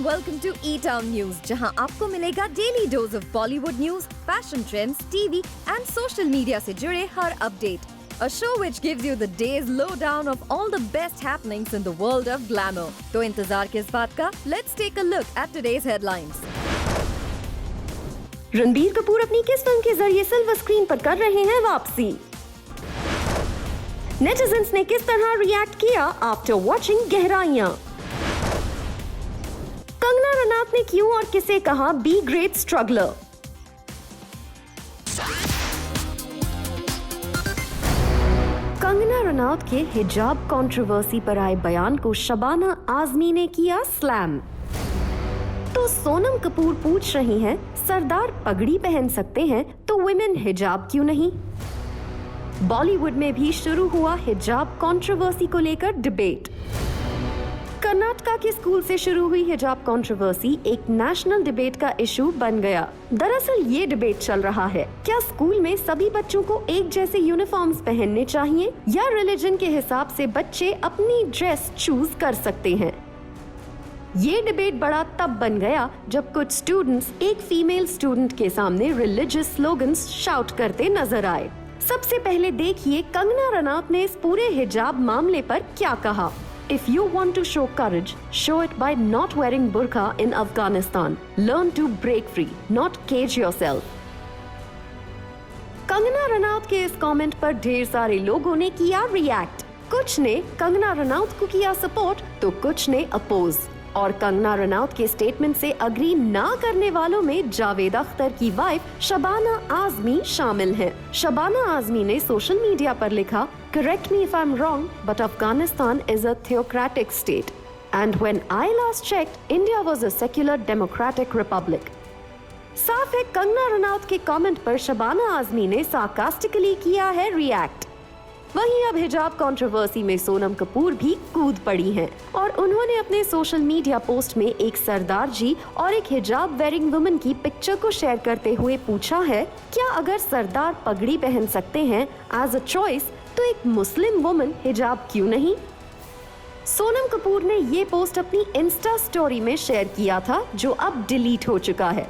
welcome to E-Town News, जहां आपको मिलेगा daily dose of Bollywood news, fashion trends, TV and social media से जुड़े हर update. A show which gives you the day's lowdown of all the best happenings in the world of glamour. तो इंतजार किस बात का? Let's take a look at today's headlines. Ranbir Kapoor अपनी किस film के जरिए सिल्वर स्क्रीन पर कर रहे हैं वापसी? नेटिजन्स ने किस तरह रिएक्ट किया आफ्टर वॉचिंग गहराइयां? कंगना रनौत ने क्यों और किसे कहा be great struggler? Kangana Ranaut के हिजाब कंट्रोवर्सी पर आए बयान को शबाना आजमी ने किया स्लैम. तो सोनम कपूर पूछ रही हैं, सरदार पगड़ी पहन सकते हैं तो वुमेन हिजाब क्यों नहीं? बॉलीवुड में भी शुरू हुआ हिजाब कंट्रोवर्सी को लेकर डिबेट. कर्नाटका के स्कूल से शुरू हुई हिजाब कंट्रोवर्सी एक नेशनल डिबेट का इशू बन गया. दरअसल ये डिबेट चल रहा है, क्या स्कूल में सभी बच्चों को एक जैसे यूनिफॉर्म्स पहनने चाहिए या रिलीजन के हिसाब से बच्चे अपनी ड्रेस चूज कर सकते हैं? ये डिबेट बड़ा तब बन गया जब कुछ स्टूडेंट्स एक फीमेल स्टूडेंट के सामने रिलीजियस स्लोगन्स शाउट करते नजर आए. सबसे पहले देखिए कंगना रनौत ने इस पूरे हिजाब मामले पर क्या कहा. If you want to show courage, show it by not wearing burqa in Afghanistan. Learn to break free, not cage yourself. Kangana Ranaut के इस कमेंट पर ढेर सारे लोगों ने किया रिएक्ट. कुछ ने कंगना रनौत को किया सपोर्ट तो कुछ ने अपोज. और कंगना रनौत के स्टेटमेंट से अग्री ना करने वालों में जावेद अख्तर की वाइफ शबाना आजमी शामिल हैं. शबाना आजमी ने सोशल मीडिया पर लिखा, Correct me if I'm wrong, but Afghanistan is a theocratic state. And when I last checked, India was a secular democratic republic. साफ है कंगना रनौत के कमेंट पर शबाना आजमी ने सार्कास्टिकली किया है रिएक्ट. वहीं अब हिजाब कंट्रोवर्सी में सोनम कपूर भी कूद पड़ी हैं और उन्होंने अपने सोशल मीडिया पोस्ट में एक सरदार जी और एक हिजाब वेयरिंग वुमन की पिक्चर को शेयर करते हुए पूछा है, क्या अगर सरदार पगड़ी पहन सकते हैं एज अ चॉइस तो एक मुस्लिम वुमन हिजाब क्यों नहीं? सोनम कपूर ने ये पोस्ट अपनी इंस्टा स्टोरी में शेयर किया था जो अब डिलीट हो चुका है.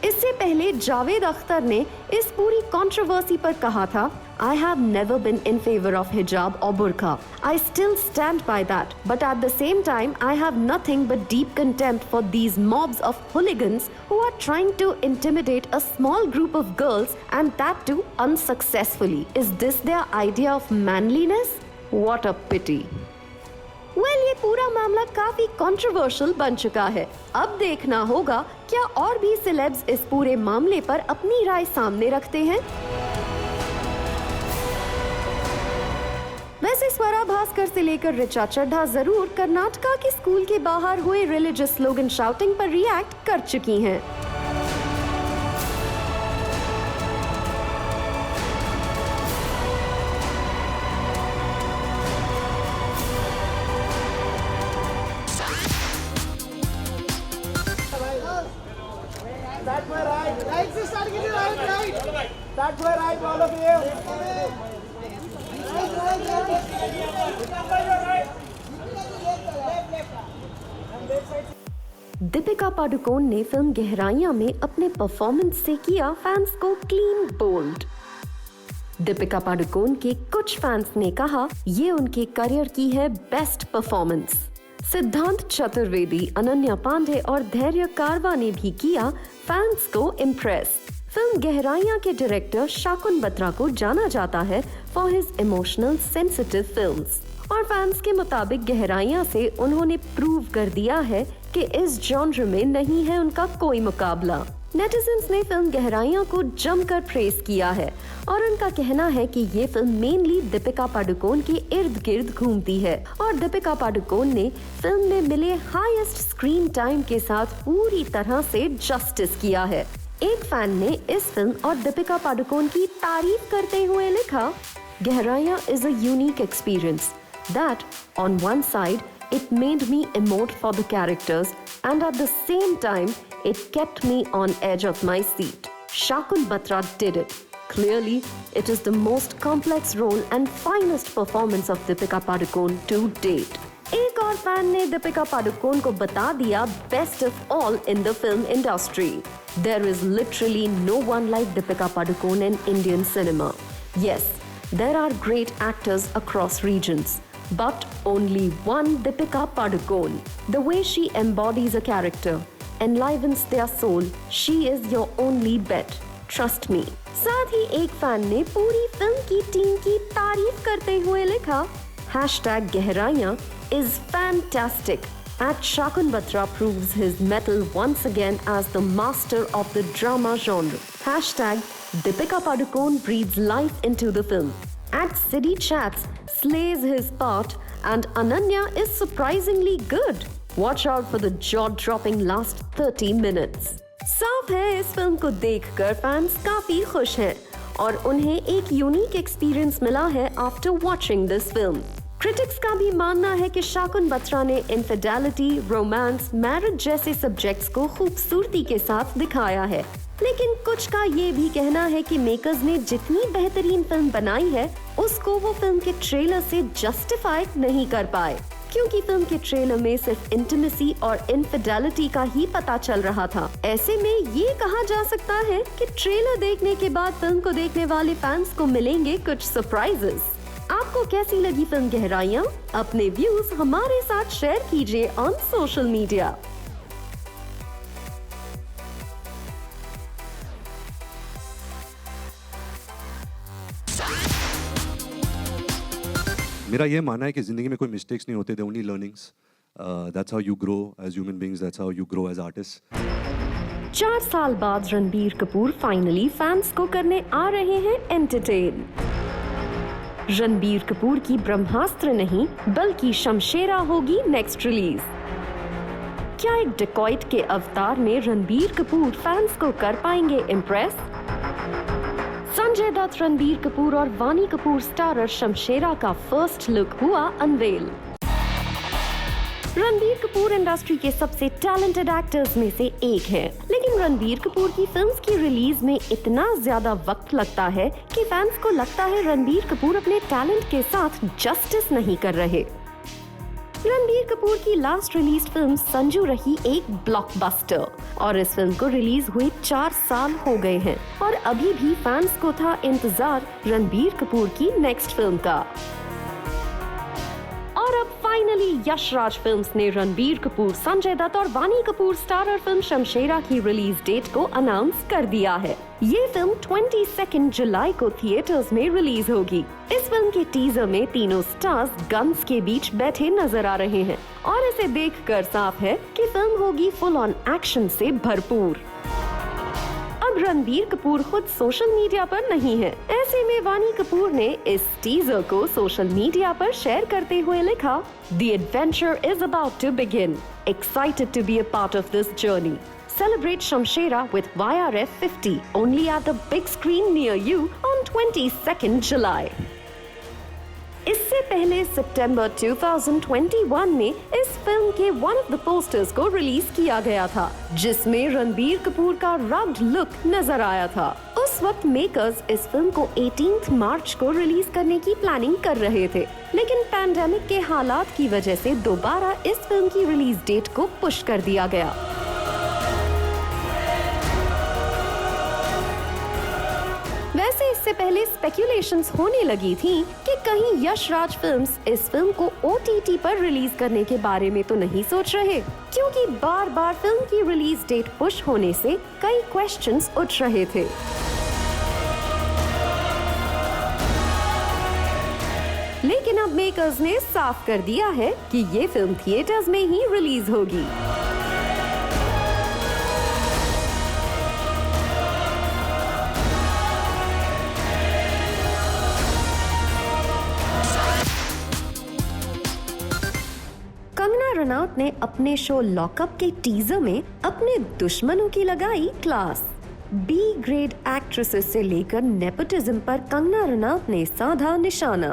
इससे पहले जावेद अख्तर ने इस पूरी कंट्रोवर्सी पर कहा था, I have never been in favor of hijab or burqa. I still stand by that. But at the same time, I have nothing but deep contempt for these mobs of hooligans who are trying to intimidate a small group of girls and that too unsuccessfully. Is this their idea of manliness? What a pity. ये पूरा मामला काफी controversial बन चुका है. अब देखना होगा क्या और भी सेलेब्स इस पूरे मामले पर अपनी राय सामने रखते हैं. वैसे स्वरा भास्कर से लेकर ऋचा चड्ढा जरूर कर्नाटका के स्कूल के बाहर हुए रिलीजियस स्लोगन शाउटिंग पर रिएक्ट कर चुकी हैं. That's my right. Right, just start getting right. That's my right, all of you. Deepika Padukone ने फिल्म गहराइयां में अपने परफॉर्मेंस से किया फैंस को क्लीन बोल्ड. दीपिका पादुकोण के कुछ फैंस ने कहा ये उनके करियर की है बेस्ट परफॉर्मेंस. सिद्धांत चतुर्वेदी, अनन्या पांडे और धैर्य कारवा ने भी किया फैंस को इम्प्रेस. फिल्म गहराइयां के डायरेक्टर शाकुन बत्रा को जाना जाता है for his emotional sensitive films और फैंस के मुताबिक गहराइयां से उन्होंने प्रूव कर दिया है कि इस जॉनर में नहीं है उनका कोई मुकाबला. नेटिजन्स ने फिल्म गहराइयां को जमकर प्रेस किया है और उनका कहना है कि ये फिल्म मेनली दीपिका पादुकोण के इर्द गिर्द घूमती है और दीपिका पादुकोण ने फिल्म में मिले हाईएस्ट स्क्रीन टाइम के साथ पूरी तरह से जस्टिस किया है. एक फैन ने इस फिल्म और दीपिका पादुकोण की तारीफ करते हुए लिखा, Gehraiyaan is a unique experience that on one side it made me emote for the characters and at the same time it kept me on edge of my seat. Shakun Batra did it. Clearly, it is the most complex role and finest performance of Deepika Padukone to date. एक और fan ने दीपिका पादुकोण को बता दिया best of all in the film industry. There is literally no one like Deepika Padukone in Indian cinema. Yes, there are great actors across regions, but only one Deepika Padukone. The way she embodies a character, enlivens their soul, she is your only bet. Trust me. साथ ही एक fan ने पूरी film की team की तारीफ करते हुए लिखा #गहराइयां is fantastic. Shakun Batra proves his mettle once again as the master of the drama genre. #Deepika Padukone breathes life into the film. @City Chats slays his part and Ananya is surprisingly good. Watch out for the jaw-dropping last 30 minutes. साफ है इस film को देखकर fans काफी खुश हैं और उन्हें एक यूनिक एक्सपीरियंस मिला है after watching this film. Critics का भी मानना है कि शाकुन बत्रा ने इनफिडेलिटी, रोमांस, मैरिज जैसे सब्जेक्ट्स को खूबसूरती के साथ दिखाया है, लेकिन कुछ का ये भी कहना है कि मेकर्स ने जितनी बेहतरीन फिल्म बनाई है उसको वो फिल्म के ट्रेलर से जस्टिफाई नहीं कर पाए, क्योंकि फिल्म के ट्रेलर में सिर्फ इंटिमेसी और इनफिडेलिटी का ही पता चल रहा था। ऐसे में ये कहा जा सकता है कि ट्रेलर देखने के बाद फिल्म को देखने वाले फैंस को मिलेंगे कुछ सरप्राइजेस। आपको कैसी लगी फिल्म गहराइयां? अपने व्यूज हमारे साथ शेयर कीजिए ऑन सोशल मीडिया। मेरा ये मानना है कि ज़िंदगी में कोई मिस्टेक्स नहीं होते, they only learnings. That's how you grow as human beings, that's how you grow as artist. 4 साल बाद रणबीर कपूर फाइनली फैंस को करने आ रहे हैं एंटरटेन। रणबीर कपूर की ब्रह्मास्त्र नहीं बल्कि शमशेरा होगी नेक्स्ट रिलीज। क्या एक डिकॉइट के अवतार में रणबीर कपूर फैंस को कर पाएंगे इम्प्रेस? संजय दत्त, रणबीर कपूर और वानी कपूर स्टारर शमशेरा का फर्स्ट लुक हुआ अनवेल। रणबीर कपूर इंडस्ट्री के सबसे टैलेंटेड एक्टर्स में से एक हैं, लेकिन रणबीर कपूर की फिल्म्स की रिलीज में इतना ज्यादा वक्त लगता है कि फैंस को लगता है रणबीर कपूर अपने टैलेंट के साथ जस्टिस नहीं कर रहे। रणबीर कपूर की लास्ट रिलीज फिल्म संजू रही एक ब्लॉकबस्टर और इस फिल्म को रिलीज हुए 4 साल हो गए हैं और अभी भी फैंस को था इंतजार रणबीर कपूर की नेक्स्ट फिल्म का। और अब फाइनली यश राज फिल्म्स ने रणबीर कपूर, संजय दत्त और वानी कपूर स्टारर फिल्म शमशेरा की रिलीज डेट को अनाउंस कर दिया है। ये फिल्म 22 जुलाई को थिएटर्स में रिलीज होगी। इस फिल्म के टीजर में तीनों स्टार्स गन्स के बीच बैठे नजर आ रहे हैं और इसे देखकर साफ है कि फिल्म होगी फुल ऑन एक्शन से भरपूर। अब रणबीर कपूर खुद सोशल मीडिया पर नहीं है, ऐसे में वानी कपूर ने इस टीजर को सोशल मीडिया पर शेयर करते हुए लिखा, "The adventure is about to begin. Excited to be a part of this journey. Celebrate Shamshera with YRF 50 only at the big screen near you on 22 July." इससे पहले सितंबर 2021 में इस film के one of the posters को release किया गया था, जिसमें रणबीर कपूर का रग्ड लुक नजर आया था। उस वक्त मेकर्स इस फिल्म को 18 मार्च को रिलीज करने की प्लानिंग कर रहे थे, लेकिन पैंडेमिक के हालात की वजह से दोबारा इस फिल्म की रिलीज डेट को पुश कर दिया गया। वैसे इससे पहले स्पेक्यूलेशंस होने लगी थी कि कहीं यश राज फिल्म्स इस फिल्म को OTT पर रिलीज करने के बारे में तो नहीं सोच रहे, क्योंकि बार बार फिल्म की रिलीज डेट पुश होने से कई क्वेश्चंस उठ रहे थे। लेकिन अब मेकर्स ने साफ कर दिया है कि ये फिल्म थिएटर्स में ही रिलीज होगी। कंगना रनौत ने अपने शो लॉकअप के टीजर में अपने दुश्मनों की लगाई क्लास। B ग्रेड एक्ट्रेसेस से लेकर नेपोटिज्म पर कंगना रनौत ने साधा निशाना।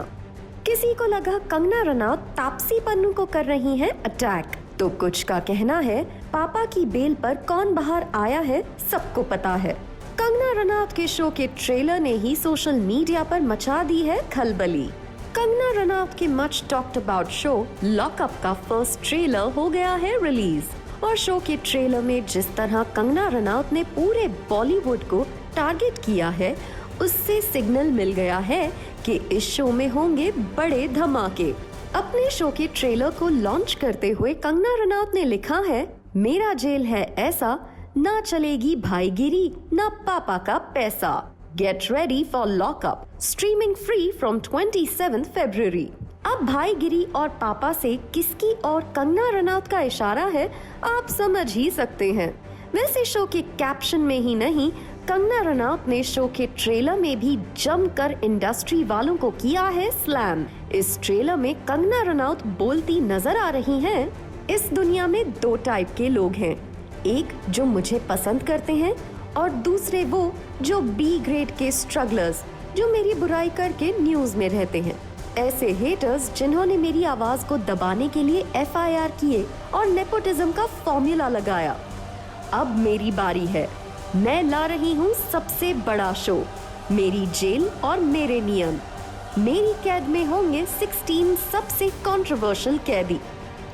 किसी को लगा कंगना रनौत तापसी पन्नू को कर रही हैं अटैक, तो कुछ का कहना है पापा की बेल पर कौन बाहर आया है सबको पता है। कंगना रनौत के शो के ट्रेलर ने ही सोशल मीडिया पर मचा दी है खलबली। कंगना रनौत के much talked about show lockup का फर्स्ट ट्रेलर हो गया है रिलीज और शो के ट्रेलर में जिस तरह कंगना रनौत ने पूरे बॉलीवुड को टारगेट किया है उससे सिग्नल मिल गया है कि इस शो में होंगे बड़े धमाके। अपने शो के ट्रेलर को लॉन्च करते हुए कंगना रनौत ने लिखा है, मेरा जेल है ऐसा, ना चलेगी भाईगिरी ना पापा का पैसा। Get ready for lockup, streaming free from 27th February. अब भाईगिरी और पापा से किसकी और कंगना रनौत का इशारा है आप समझ ही सकते हैं। वैसे शो के कैप्शन में ही नहीं, कंगना रनौत ने शो के ट्रेलर में भी जमकर इंडस्ट्री वालों को किया है स्लैम। इस ट्रेलर में कंगना रनौत बोलती नजर आ रही हैं, इस दुनिया में दो टाइप के लोग हैं, एक जो मुझे पसंद करते हैं और दूसरे वो जो बी ग्रेड के स्ट्रगलर्स जो मेरी बुराई करके न्यूज में रहते हैं। ऐसे हेटर्स जिन्होंने मेरी आवाज को दबाने के लिए FIR किए और नेपोटिज्म का फॉर्मूला लगाया। अब मेरी बारी है, मैं ला रही हूँ सबसे बड़ा शो, मेरी जेल और मेरे नियम। मेरी कैद में होंगे 16 सबसे कंट्रोवर्शियल कैदी।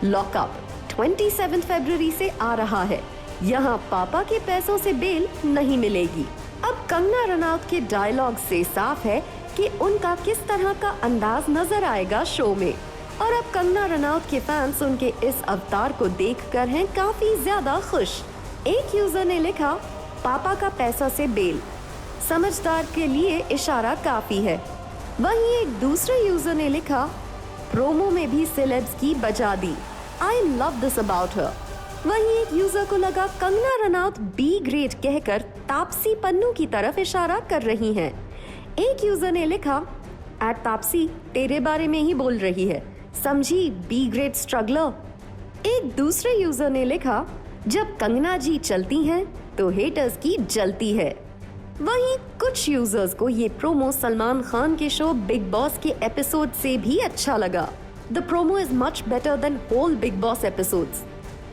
लॉकअप 27 फरवरी से आ रहा है। यहाँ पापा के पैसों से बेल नहीं मिलेगी। अब कंगना रनौत के डायलॉग से साफ है कि उनका किस तरह का अंदाज नजर आएगा शो में। और अब कंगना रनौत के फैंस उनके इस अवतार को देखकर हैं काफी ज्यादा खुश। एक यूजर ने लिखा, पापा का पैसा से बेल, समझदार के लिए इशारा काफी है। वहीं एक दूसरे यूजर ने लिखा, प्रोमो में भी सेलेब्स की बजा दी, I love this about her. वहीं एक यूजर को लगा कंगना रनौत बी ग्रेड कहकर तापसी पन्नू की तरफ इशारा कर रही हैं। एक यूजर ने लिखा, एट तापसी तेरे बारे में ही बोल रही है, समझी बी ग्रेड स्ट्रगलर। एक दूसरे यूजर ने लिखा, जब कंगना जी चलती हैं तो हेटर्स की जलती है। वहीं कुछ यूजर्स को ये प्रोमो सलमान खान के शो बिग बॉस के एपिसोड से भी अच्छा लगा। The promo is much better than whole Bigg Boss episodes.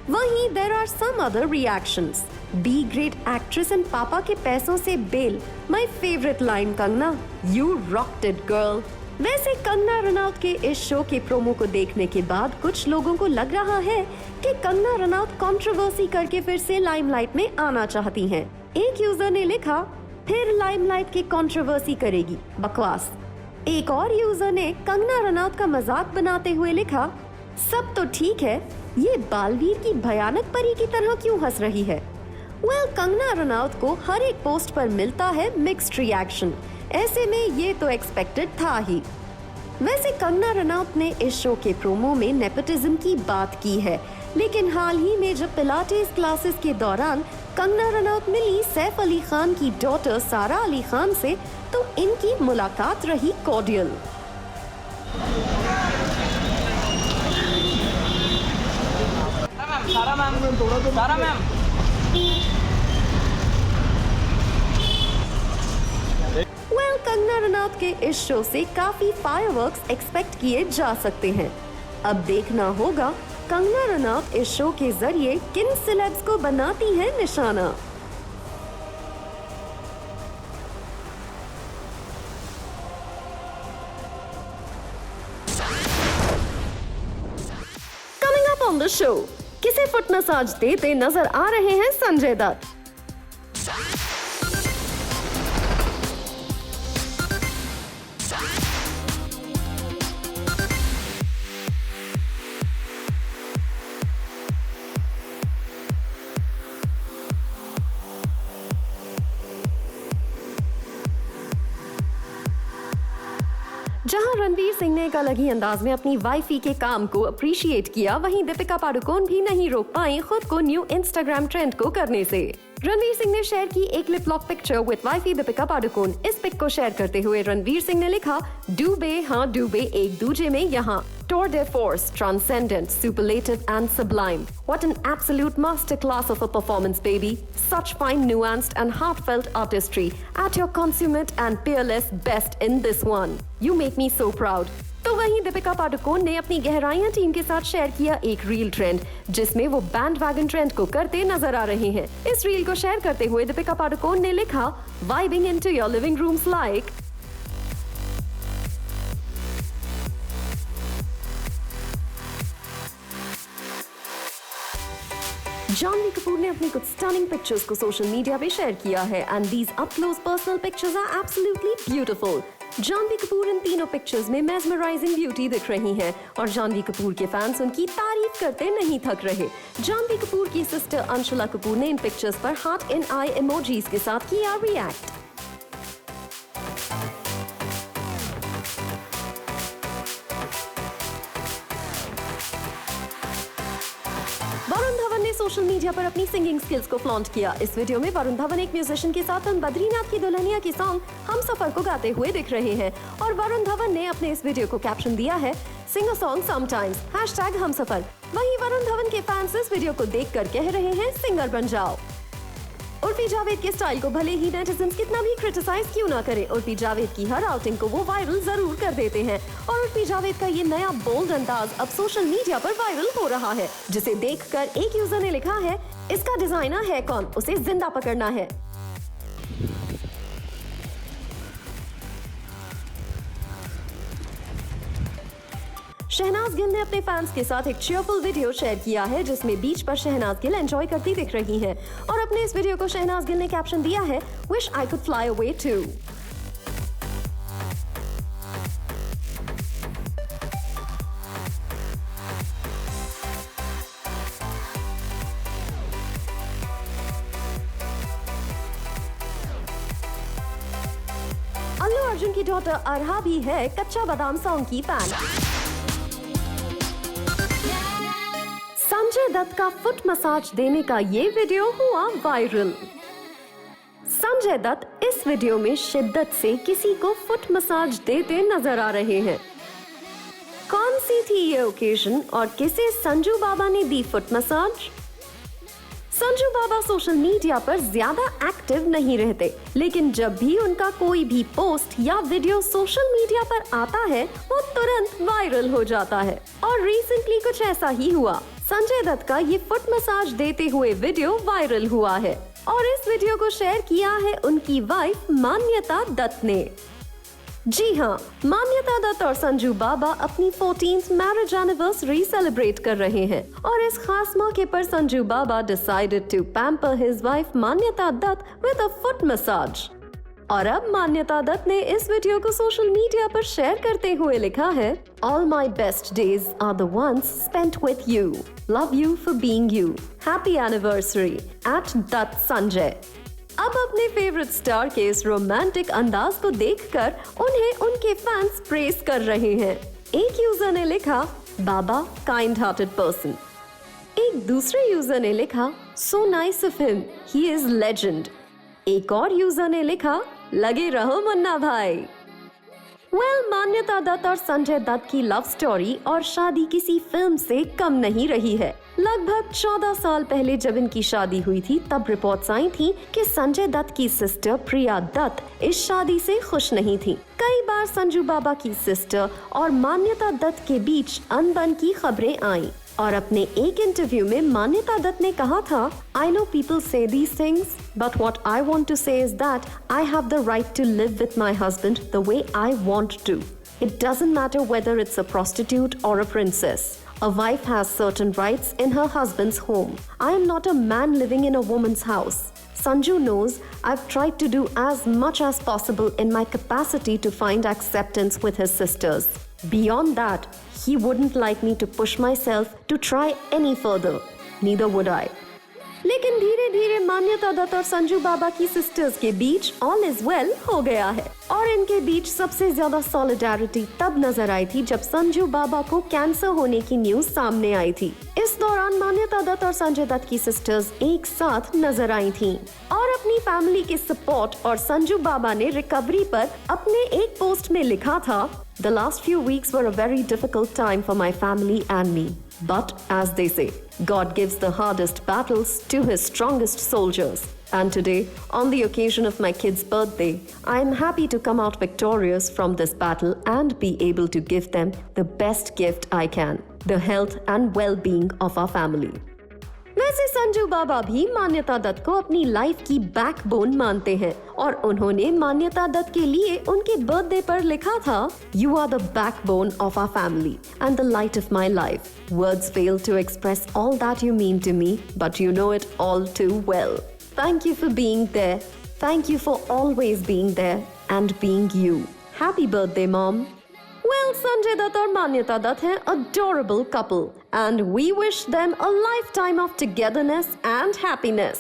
वहीं there are some other reactions. B grade actress and पापा के पैसों से bail, my favorite line Kangana, you rocked it girl. वैसे कंगना रनौत के इस शो के प्रोमो को देखने के बाद कुछ लोगों को लग रहा है कि कंगना रनौत कंट्रोवर्सी करके फिर से लाइमलाइट में आना चाहती हैं। एक यूजर ने लिखा, फिर लाइमलाइट की कंट्रोवर्सी करेगी, बकवास। एक और यूजर ने कंगना रनौत का मजाक बनाते हुए लिखा, सब तो ठीक है, ये बालवीर की भयानक परी की तरह क्यों हंस रही है। कंगना रनौत को हर एक पोस्ट पर मिलता है मिक्स्ड रिएक्शन, ऐसे में ये तो एक्सपेक्टेड था ही। वैसे कंगना रनौत ने इस शो के प्रोमो में नेपोटिज्म की बात की है, लेकिन हाल ही में जब पिलाटेस क्लासेस के दौरान कंगना रनौत मिली सैफ अली खान की डॉटर सारा अली खान से, तो इनकी मुलाकात रही कॉर्डियल। सारा मैम कंगना रनौत के इस शो से काफी फायरवर्क्स एक्सपेक्ट किए जा सकते हैं। अब देखना होगा कंगना रनौत इस शो के जरिए किन सेलेब्स को बनाती हैं निशाना। Coming up on the show, किसे फुट मसाज देते नजर आ रहे हैं संजय दत्त। जहां रणवीर सिंह ने एक अलग ही अंदाज में अपनी वाइफी के काम को अप्रिशिएट किया, वहीं दीपिका पादुकोण भी नहीं रोक पाई खुद को न्यू इंस्टाग्राम ट्रेंड को करने से। रणवीर सिंह ने शेयर की एक lip lock picture with wifey Deepika Padukone. इस पिक को शेयर करते हुए रणवीर सिंह ने लिखा, डूबे हाँ डूबे एक दूजे में यहाँ, tour de force, transcendent, superlative and sublime. What an absolute masterclass of a performance, baby. Such fine, nuanced and heartfelt artistry at your consummate and peerless best in this one. You make me so proud. तो वहीं दीपिका पादुकोण ने अपनी गहराइयां team के साथ share किया एक reel trend, जिसमें वो बैंड वैगन ट्रेंड को करते नजर आ रहे हैं। इस रील को शेयर करते हुए दीपिका पादुकोण ने लिखा, vibing into your living rooms like Janhvi Kapoor ने अपनी कुछ स्टनिंग पिक्चर्स को सोशल मीडिया पे शेयर किया है and these up close personal pictures are absolutely beautiful. Janhvi Kapoor इन तीनों पिक्चर्स में मेस्मराइजिंग ब्यूटी दिख रही हैं और जानवी कपूर के फैंस उनकी तारीफ करते नहीं थक रहे। जानवी कपूर की सिस्टर अंशुला कपूर ने इन पिक्चर्स पर हार्ट इन आई इमोजीज के साथ किया रिएक्ट। वरुण धवन ने सोशल मीडिया पर अपनी सिंगिंग स्किल्स को फ्लॉन्ट किया। इस वीडियो में वरुण धवन एक म्यूजिशियन के साथ फिल्म बद्रीनाथ की दुल्हनिया की सॉन्ग हम सफर को गाते हुए दिख रहे हैं और वरुण धवन ने अपने इस वीडियो को कैप्शन दिया है सिंग अ सॉन्ग समटाइम्स #हमसफर। वहीं वरुण धवन के फैंस इस वीडियो को देखकर कह रहे हैं सिंगर बन जाओ। उर्फी जावेद के स्टाइल को भले ही नेटिजन्स कितना भी क्रिटिसाइज क्यों ना करे, उर्फी जावेद की हर आउटिंग को वो वायरल जरूर कर देते हैं और उर्फी जावेद का ये नया बोल्ड अंदाज अब सोशल मीडिया पर वायरल हो रहा है, जिसे देखकर एक यूजर ने लिखा है इसका डिजाइनर है कौन, उसे जिंदा पकड़ना है। शहनाज गिल ने अपने फैंस के साथ एक चीयरफुल वीडियो शेयर किया है जिसमें बीच पर शहनाज गिल एंजॉय करती दिख रही हैं और अपने इस वीडियो को शहनाज गिल ने कैप्शन दिया है wish I could fly away too. Allu Arjun की डॉटर अरहा भी है कच्चा बादाम सॉन्ग की फैन। संजय दत्त का फुट मसाज देने का ये वीडियो हुआ वायरल। संजय दत्त इस वीडियो में शिद्दत से किसी को फुट मसाज देते नजर आ रहे हैं। कौन सी थी ये ओकेजन और किसे संजू बाबा ने दी फुट मसाज? संजू बाबा सोशल मीडिया पर ज्यादा एक्टिव नहीं रहते, लेकिन जब भी उनका कोई भी पोस्ट या वीडियो सोशल मीडिया पर आता है वो तुरंत वायरल हो जाता है और रिसेंटली कुछ ऐसा ही हुआ। संजय दत्त का ये फुट मसाज देते हुए वीडियो वायरल हुआ है और इस वीडियो को शेयर किया है उनकी वाइफ मान्यता दत्त ने। जी हाँ, मान्यता दत्त और संजू बाबा अपनी 14th मैरिज एनिवर्सरी सेलिब्रेट कर रहे हैं और इस खास मौके पर Sanju Baba decided to pamper his wife Maanayata Dutt with a foot massage. और अब मान्यता दत्त ने इस वीडियो को सोशल मीडिया पर शेयर करते हुए लिखा है All my best days are the ones spent with you. Love you for being you. Happy anniversary at Dutt Sanjay. अब अपने फेवरेट स्टार के इस रोमांटिक अंदाज को देखकर उन्हें उनके फैंस प्रेज कर रहे हैं। एक यूजर ने लिखा बाबा काइंड हार्टेड पर्सन। एक दूसरे यूजर ने लिखा so nice of him, he is legend. एक और यूजर ने लिखा लगे रहो मुन्ना भाई। मान्यता दत्त और संजय दत्त की लव स्टोरी और शादी किसी फिल्म से कम नहीं रही है। लगभग 14 साल पहले जब इनकी शादी हुई थी तब रिपोर्ट्स आई थी कि संजय दत्त की सिस्टर प्रिया दत्त इस शादी से खुश नहीं थी। कई बार संजू बाबा की सिस्टर और मान्यता दत्त के बीच अनबन की खबरें आई और अपने एक इंटरव्यू में मान्यता दत्त ने कहा था I know people say these things, but what I want to say is that I have the right to live with my husband the way I want to. It doesn't matter whether it's a prostitute or a princess. A wife has certain rights in her husband's home. I am not a man living in a woman's house. Sanju knows I've tried to do as much as possible in my capacity to find acceptance with his sisters. Beyond that, he wouldn't like me to push myself to try any further. Neither would I. लेकिन धीरे धीरे मान्यता दत्त और संजू बाबा की sisters के बीच all is well हो गया है और इनके बीच सबसे ज्यादा सॉलिडारिटी तब नजर आई थी जब संजू बाबा को कैंसर होने की न्यूज सामने आई थी। इस दौरान मान्यता दत्त और संजय दत्त की सिस्टर्स एक साथ नजर आई थीं और अपनी फैमिली के सपोर्ट और संजू बाबा ने रिकवरी पर अपने एक पोस्ट में लिखा था The last few weeks were a very difficult time for my family and me. But as they say, God gives the hardest battles to his strongest soldiers. And today, on the occasion of my kid's birthday, I am happy to come out victorious from this battle and be able to give them the best gift I can, the health and well-being of our family. वैसे संजू बाबा भी मान्यता दत्त को अपनी life की backbone मानते हैं और उन्होंने मान्यता दत्त के लिए उनके बर्थडे पर लिखा था, "You are the backbone of our family and the light of my life. Words fail to express all that you mean to me, but you know it all too well. Thank you for being there. Thank you for always being there and being you. Happy birthday, Mom." Well, Sanjay Dutt और मान्यता दत्त हैं adorable couple and we wish them a lifetime of togetherness and happiness.